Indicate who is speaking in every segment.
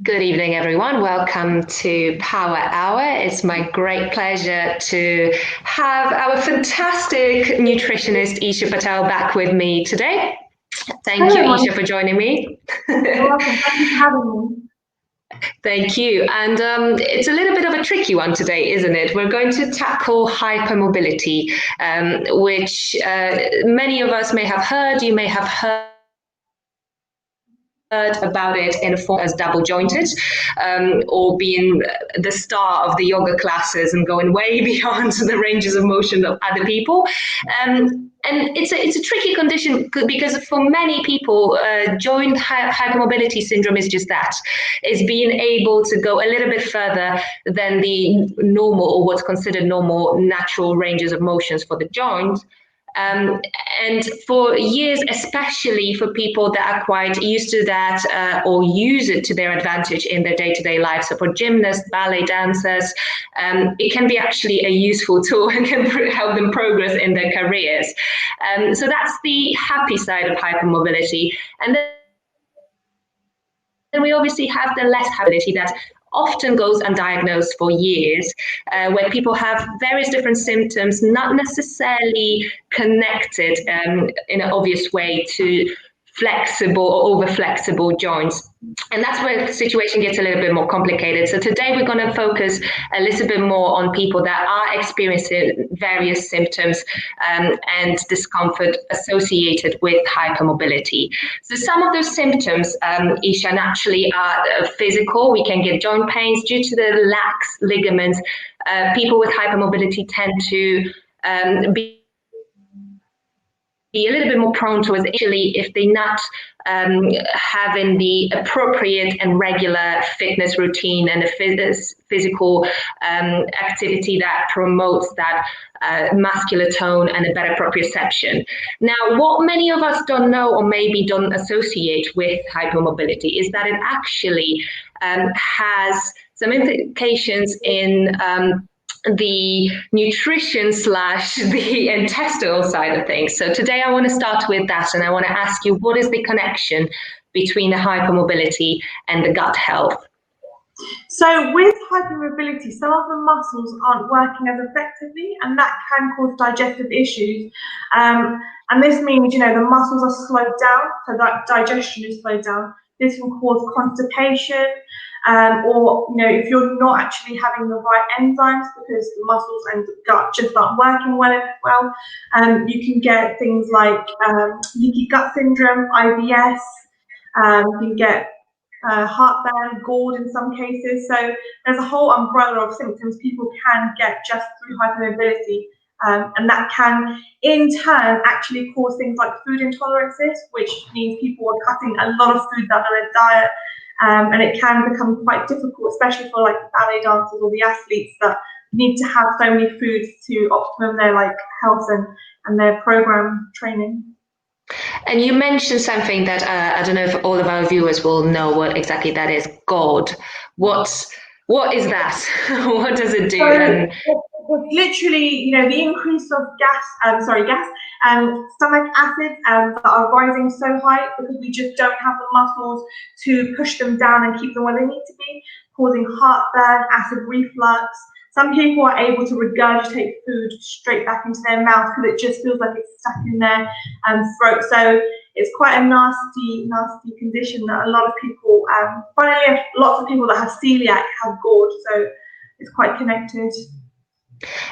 Speaker 1: Good evening, everyone. Welcome to Power Hour. It's my great pleasure to have our fantastic nutritionist, Isha Patel, back with me today. Thank you, Isha, for joining me.
Speaker 2: You're welcome. Thank you for having me.
Speaker 1: Thank you. And it's a little bit of a tricky one today, isn't it? We're going to tackle hypermobility, which many of us may have heard. You may have heard about it in a form as double jointed, or being the star of the yoga classes and going way beyond the ranges of motion of other people. And it's a tricky condition because for many people, joint hypermobility syndrome is just that, is being able to go a little bit further than the normal or what's considered normal natural ranges of motions for the joint. And for years, especially for people that are quite used to that or use it to their advantage in their day-to-day life, so for gymnasts, ballet dancers, it can be actually a useful tool and can help them progress in their careers. So that's the happy side of hypermobility. And then we obviously have the less hypermobility that often goes undiagnosed for years, where people have various different symptoms, not necessarily connected in an obvious way to flexible or over flexible joints. And that's where the situation gets a little bit more complicated. So today we're going to focus a little bit more on people that are experiencing various symptoms and discomfort associated with hypermobility. So some of those symptoms, Isha, naturally are physical. We can get joint pains due to the lax ligaments. People with hypermobility tend to be a little bit more prone to, especially if they're not having the appropriate and regular fitness routine and a physical activity that promotes that muscular tone and a better proprioception. Now, what many of us don't know or maybe don't associate with hypermobility is that it actually has some implications in the nutrition / the intestinal side of things. So today I want to start with that, and I want to ask you, what is the connection between the hypermobility and the gut health?
Speaker 2: So with hypermobility, some of the muscles aren't working as effectively, and that can cause digestive issues. And this means, the muscles are slowed down, so that digestion is slowed down. This will cause constipation, or if you're not actually having the right enzymes because the muscles and the gut just aren't working well, you can get things like leaky gut syndrome, IBS. You can get heartburn, GORD in some cases. So there's a whole umbrella of symptoms people can get just through hypermobility. And that can, in turn, actually cause things like food intolerances, which means people are cutting a lot of foods out of their diet. And it can become quite difficult, especially for like ballet dancers or the athletes that need to have so many foods to optimum their health and their program training.
Speaker 1: And you mentioned something that I don't know if all of our viewers will know what exactly that is. GORD. What is that? What does it do?
Speaker 2: It's literally, the increase of gas and stomach acids that are rising so high because we just don't have the muscles to push them down and keep them where they need to be, causing heartburn, acid reflux. Some people are able to regurgitate food straight back into their mouth because it just feels like it's stuck in their throat. So it's quite a nasty condition that a lot of people, finally, lots of people that have celiac have GORD. So it's quite connected.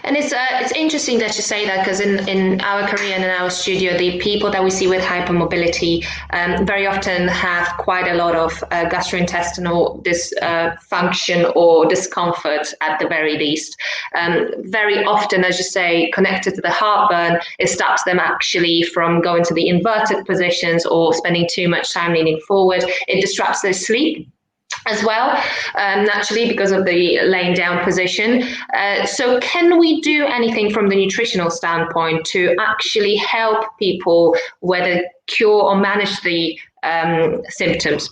Speaker 1: And it's interesting that you say that, because in our career and in our studio, the people that we see with hypermobility very often have quite a lot of gastrointestinal dysfunction or discomfort at the very least. Very often, as you say, connected to the heartburn, it stops them actually from going to the inverted positions or spending too much time leaning forward. It disrupts their sleep as well, naturally, because of the laying down position. So can we do anything from the nutritional standpoint to actually help people, whether cure or manage the symptoms?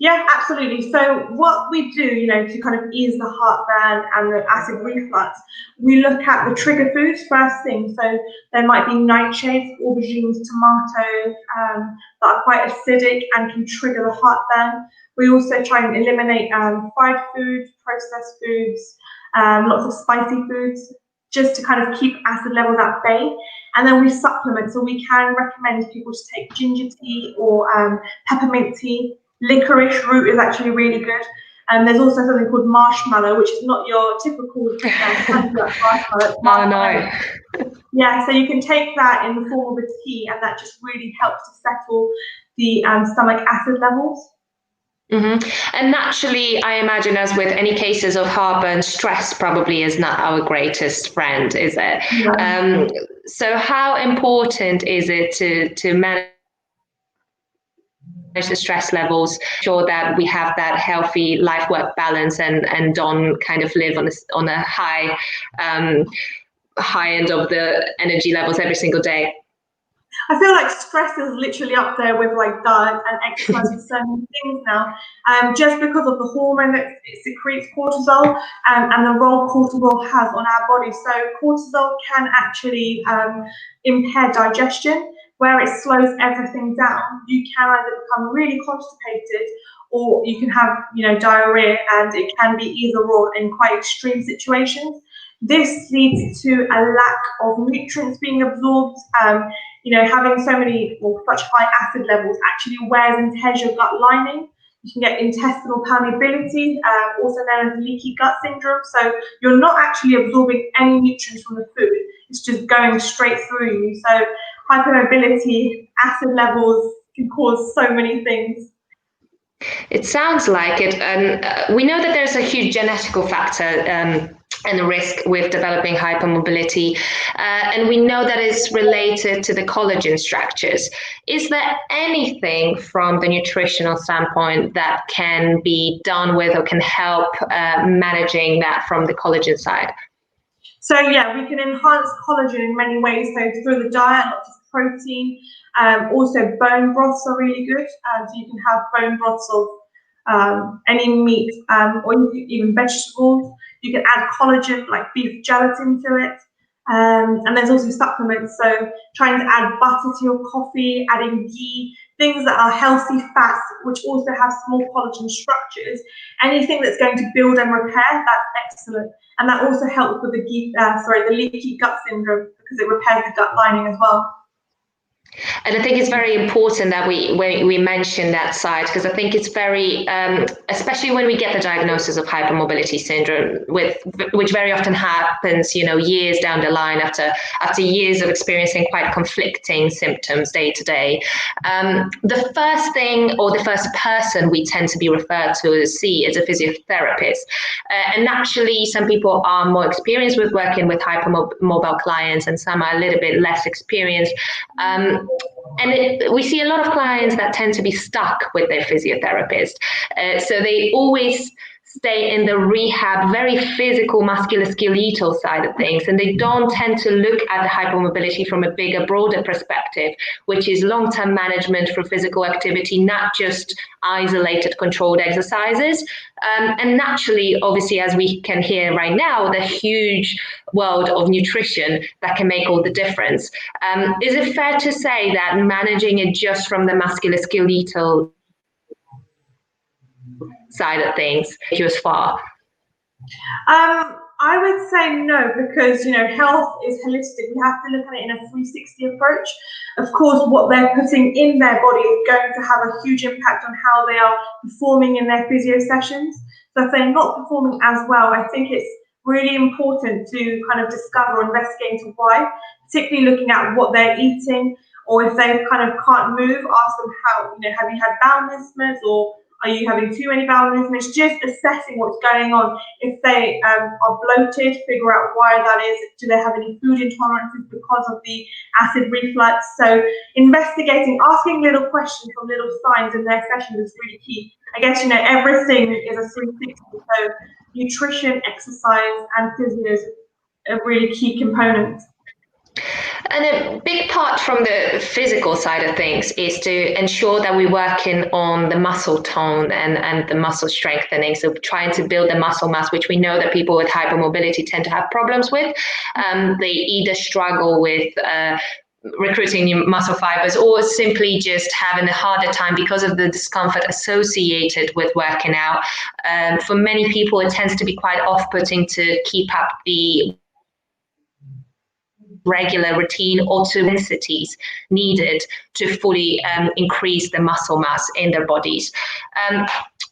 Speaker 2: Yeah, absolutely. So what we do, to kind of ease the heartburn and the acid reflux, we look at the trigger foods first thing. So there might be nightshades, aubergines, tomatoes that are quite acidic and can trigger the heartburn. We also try and eliminate fried foods, processed foods, lots of spicy foods, just to kind of keep acid levels at bay. And then we supplement. So we can recommend people to take ginger tea or peppermint tea. Licorice root is actually really good. And there's also something called marshmallow, which is not your typical marshmallow.
Speaker 1: Oh no.
Speaker 2: Yeah, so you can take that in the form of a tea, and that just really helps to settle the stomach acid levels.
Speaker 1: Mm-hmm. And naturally, I imagine, as with any cases of heartburn, stress probably is not our greatest friend, is it?
Speaker 2: Yeah.
Speaker 1: So how important is it to manage the stress levels, ensure that we have that healthy life-work balance and don't kind of live on a high end of the energy levels every single day?
Speaker 2: I feel like stress is literally up there with like diet and exercise and so many things now, just because of the hormone that it secretes, cortisol, and the role cortisol has on our body. So cortisol can actually impair digestion, where it slows everything down. You can either become really constipated, or you can have, diarrhea, and it can be either or in quite extreme situations. This leads to a lack of nutrients being absorbed. Having so many or such high acid levels actually wears and tears your gut lining. You can get intestinal permeability, also known as leaky gut syndrome. So you're not actually absorbing any nutrients from the food. It's just going straight through you. So hypermobility, acid levels can cause so many things.
Speaker 1: It sounds like it. And we know that there's a huge genetical factor and a risk with developing hypermobility. And we know that it's related to the collagen structures. Is there anything from the nutritional standpoint that can be done with or can help managing that from the collagen side?
Speaker 2: So yeah, we can enhance collagen in many ways. So through the diet, lots of protein. Also bone broths are really good. So you can have bone broths of any meat or even vegetables. You can add collagen like beef gelatin to it. And there's also supplements. So trying to add butter to your coffee, adding ghee, things that are healthy fats, which also have small collagen structures. Anything that's going to build and repair, that's excellent. And that also helps with the leaky gut syndrome, because it repairs the gut lining as well.
Speaker 1: And I think it's very important that we mention that side, because I think it's very, especially when we get the diagnosis of hypermobility syndrome, which very often happens, years down the line after years of experiencing quite conflicting symptoms day to day. The first thing, or the first person we tend to be referred to see is a physiotherapist. And naturally, some people are more experienced with working with hypermobile clients, and some are a little bit less experienced. We see a lot of clients that tend to be stuck with their physiotherapist. So they always stay in the rehab, very physical, musculoskeletal side of things, and they don't tend to look at the hypermobility from a bigger, broader perspective, which is long-term management for physical activity, not just isolated, controlled exercises. And naturally, obviously, as we can hear right now, the huge world of nutrition that can make all the difference. Is it fair to say that managing it just from the musculoskeletal side of things take you as far?
Speaker 2: I would say no, because health is holistic. We have to look at it in a 360 approach. Of course, what they're putting in their body is going to have a huge impact on how they are performing in their physio sessions. So if they're not performing as well, I think it's really important to kind of discover or investigate into why, particularly looking at what they're eating, or if they kind of can't move, ask them how, have you had bowel movements, or are you having too many bowel movements? Just assessing what's going on. If they are bloated, figure out why that is. Do they have any food intolerances because of the acid reflux? So investigating, asking little questions or little signs in their sessions is really key. I guess, everything is a 360. So nutrition, exercise, and physio is a really key component.
Speaker 1: And a big part from the physical side of things is to ensure that we're working on the muscle tone and the muscle strengthening. So trying to build the muscle mass, which we know that people with hypermobility tend to have problems with. They either struggle with recruiting new muscle fibers or simply just having a harder time because of the discomfort associated with working out. For many people, it tends to be quite off-putting to keep up the regular routine or to intensities needed to fully increase the muscle mass in their bodies.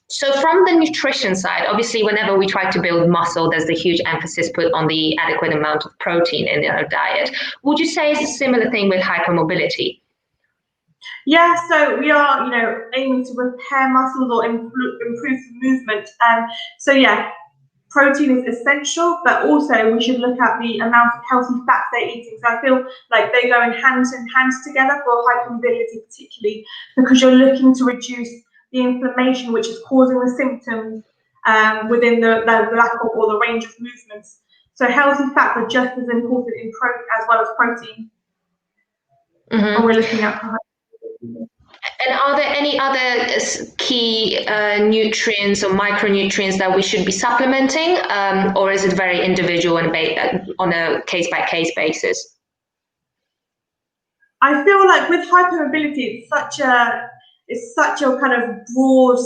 Speaker 1: So from the nutrition side, obviously, whenever we try to build muscle, there's a huge emphasis put on the adequate amount of protein in our diet. Would you say it's a similar thing with hypermobility?
Speaker 2: Yeah, so we are, aiming to repair muscles or improve movement. So yeah, protein is essential, but also we should look at the amount of healthy fats they're eating. So I feel like they go in hand together for hypermobility, particularly because you're looking to reduce the inflammation which is causing the symptoms within the lack of or the range of movements. So healthy fats are just as important as well as protein when we're looking at hypermobility.
Speaker 1: And are there any other key nutrients or micronutrients that we should be supplementing, or is it very individual and on a case-by-case basis?
Speaker 2: I feel like with hypermobility, it's such a kind of broad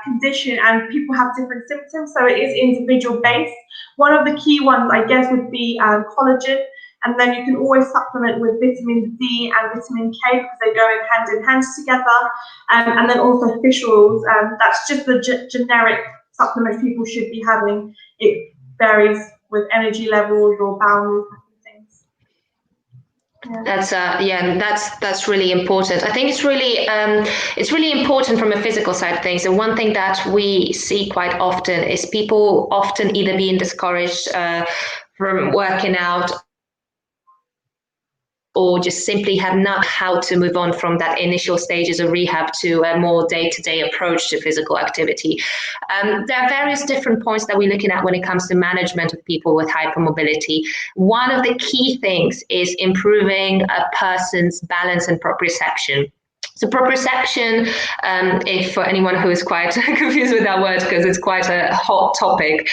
Speaker 2: condition, and people have different symptoms, so it is individual based. One of the key ones, I guess, would be collagen. And then you can always supplement with vitamin D and vitamin K because they go in hand together. And then also fish oils. That's just the generic supplement people should be having. It varies with energy levels or bowel movement and things.
Speaker 1: Yeah. That's really important. I think it's really important from a physical side of things. And one thing that we see quite often is people often either being discouraged from working out, or just simply have not how to move on from that initial stages of rehab to a more day-to-day approach to physical activity. There are various different points that we're looking at when it comes to management of people with hypermobility. One of the key things is improving a person's balance and proprioception. So proprioception, if for anyone who is quite confused with that word because it's quite a hot topic,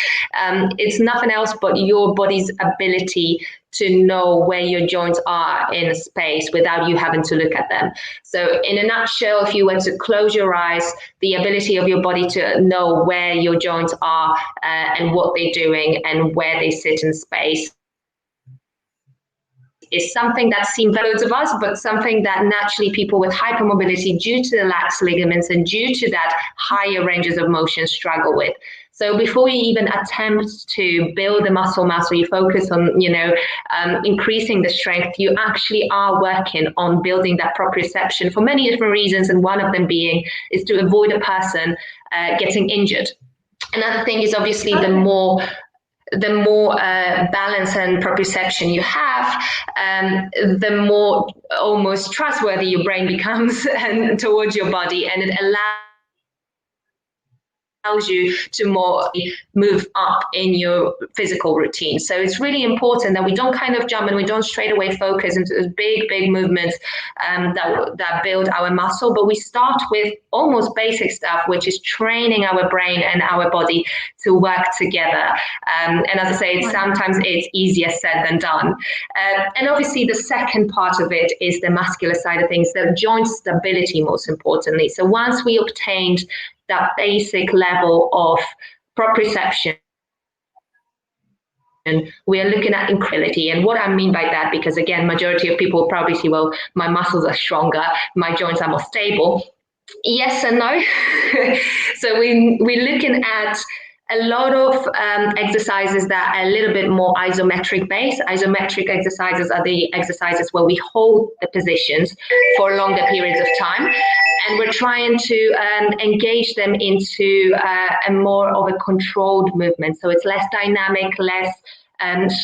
Speaker 1: it's nothing else but your body's ability to know where your joints are in space without you having to look at them. So in a nutshell, if you were to close your eyes, the ability of your body to know where your joints are and what they're doing and where they sit in space is something that seems loads of us, but something that naturally people with hypermobility, due to the lax ligaments and due to that higher ranges of motion, struggle with. So before you even attempt to build the muscle mass or you focus on, increasing the strength, you actually are working on building that proprioception for many different reasons. And one of them being is to avoid a person getting injured. Another thing is obviously the more balance and proprioception you have, the more almost trustworthy your brain becomes and towards your body, and it allows you to more move up in your physical routine. So it's really important that we don't kind of jump and we don't straight away focus into those big movements that build our muscle, but we start with almost basic stuff, which is training our brain and our body to work together. And as I say, sometimes it's easier said than done. And obviously the second part of it is the muscular side of things, the joint stability most importantly. So once we obtained that basic level of proprioception, we are looking at incrementality. And what I mean by that, because again, majority of people will probably see, well, my muscles are stronger, my joints are more stable. Yes and no. So we're looking at a lot of exercises that are a little bit more isometric based. Isometric exercises are the exercises where we hold the positions for longer periods of time. And we're trying to engage them into a more of a controlled movement. So it's less dynamic, less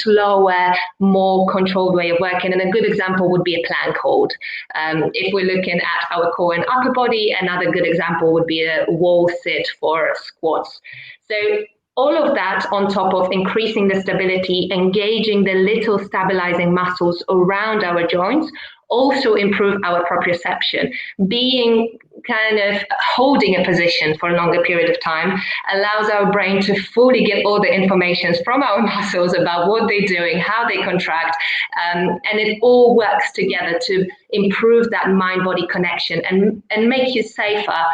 Speaker 1: slower, more controlled way of working. And a good example would be a plank hold. If we're looking at our core and upper body, another good example would be a wall sit for squats. So All of that on top of increasing the stability, engaging the little stabilizing muscles around our joints, also improve our proprioception. Being kind of holding a position for a longer period of time allows our brain to fully get all the information from our muscles about what they're doing, how they contract, and it all works together to improve that mind-body connection and make it safer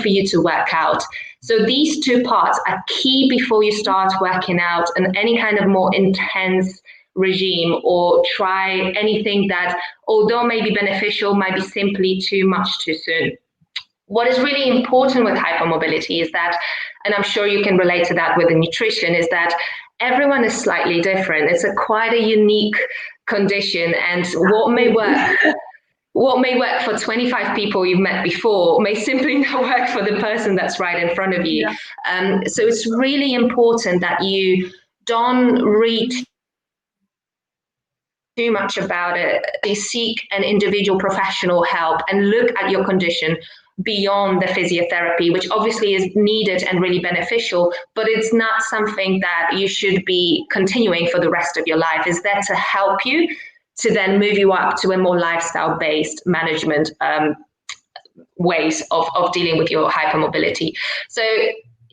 Speaker 1: for you to work out. So these two parts are key before you start working out and any kind of more intense regime, or try anything that, although may be beneficial, might be simply too much too soon. What is really important with hypermobility is that, and I'm sure you can relate to that with the nutrition, is that everyone is slightly different. It's quite a unique condition, and what may work for 25 people you've met before may simply not work for the person that's right in front of you. Yeah. So it's really important that you don't read too much about it. You seek an individual professional help and look at your condition beyond the physiotherapy, which obviously is needed and really beneficial, but it's not something that you should be continuing for the rest of your life. It's there to help you, to then move you up to a more lifestyle-based management ways of dealing with your hypermobility. So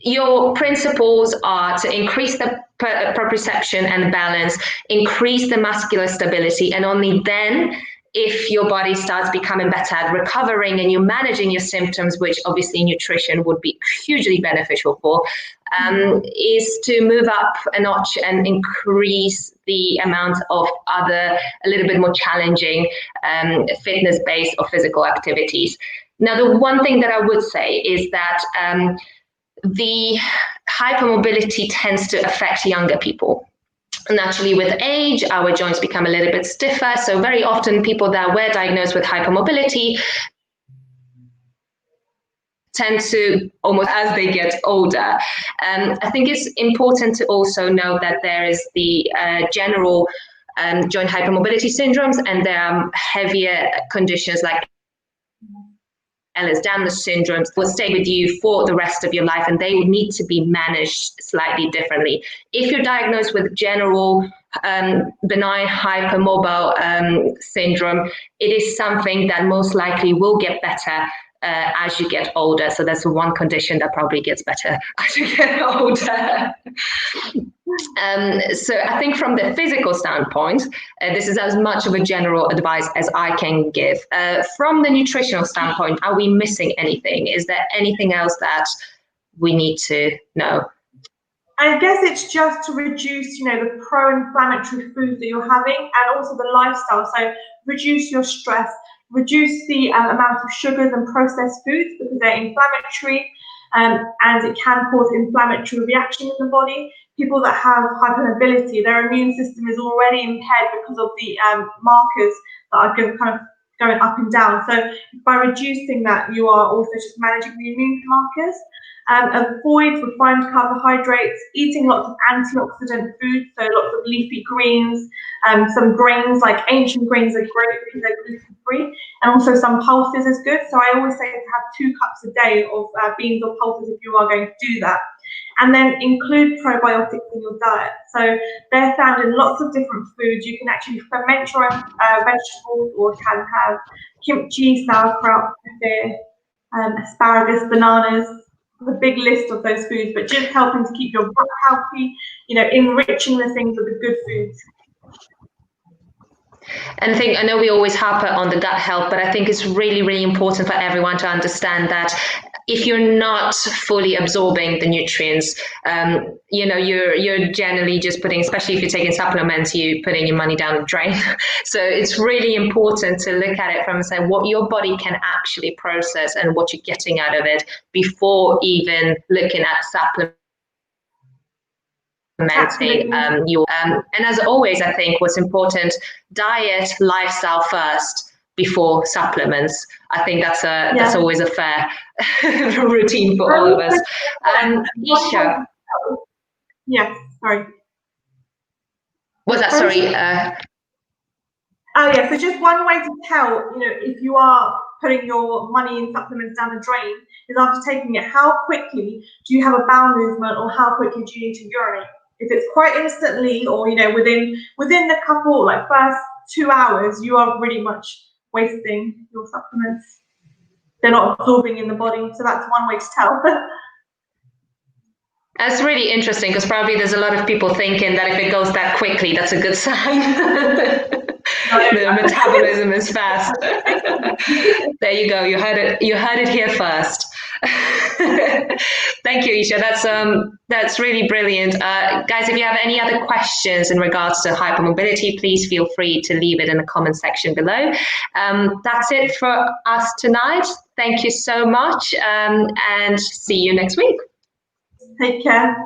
Speaker 1: your principles are to increase the proprioception and balance, increase the muscular stability, and only then, if your body starts becoming better at recovering and you're managing your symptoms, which obviously nutrition would be hugely beneficial for, is to move up a notch and increase the amount of other, a little bit more challenging fitness-based or physical activities. Now, the one thing that I would say is that the hypermobility tends to affect younger people. Naturally, with age, our joints become a little bit stiffer. So very often people that were diagnosed with hypermobility tend to, almost as they get older. I think it's important to also know that there is the general joint hypermobility syndromes, and there are heavier conditions like Ehlers-Danlos syndromes will stay with you for the rest of your life, and they would need to be managed slightly differently. If you're diagnosed with general benign hypermobile syndrome, it is something that most likely will get better as you get older. So that's one condition that probably gets better as you get older. So I think from the physical standpoint, this is as much of a general advice as I can give. From the nutritional standpoint, are we missing anything? Is there anything else that we need to know?
Speaker 2: I guess it's just to reduce, the pro-inflammatory foods that you're having, and also the lifestyle. So reduce your stress, reduce the amount of sugars and processed foods because they're inflammatory, and it can cause inflammatory reactions in the body. People that have hypermobility, their immune system is already impaired because of the markers that are kind of going up and down. So by reducing that, you are also just managing the immune markers. Avoid refined carbohydrates, eating lots of antioxidant foods, so lots of leafy greens, some grains, like ancient grains are great because they're gluten-free, and also some pulses is good. So I always say to have 2 cups a day of beans or pulses if you are going to do that. And then include probiotics in your diet. So they're found in lots of different foods. You can actually ferment your own vegetables, or can have kimchi, sauerkraut, kefir, asparagus, bananas. A big list of those foods, but just helping to keep your gut healthy, enriching the things with the good foods.
Speaker 1: And I know we always harp on the gut health, but I think it's really, really important for everyone to understand that if you're not fully absorbing the nutrients, you're generally just putting, especially if you're taking supplements, you're putting your money down the drain. So it's really important to look at it from saying what your body can actually process and what you're getting out of it before even looking at supplements. And as always, I think what's important, diet, lifestyle first before supplements. I think that's always a fair routine for all of us. Isha.
Speaker 2: Yes, sorry.
Speaker 1: Was that, sorry?
Speaker 2: Oh yeah, so just one way to tell, if you are putting your money in supplements down the drain, is after taking it, how quickly do you have a bowel movement, or how quickly do you need to urinate? If it's quite instantly, or within the couple, like first 2 hours, you are really much wasting your supplements. They're not absorbing in the body, so that's one way to tell.
Speaker 1: That's really interesting, because probably there's a lot of people thinking that if it goes that quickly, that's a good sign. The metabolism is fast. There you go. You heard it. You heard it here first. Thank you, Isha. That's really brilliant. Guys, if you have any other questions in regards to hypermobility, please feel free to leave it in the comment section below. That's it for us tonight. Thank you so much, and see you next week.
Speaker 2: Take care.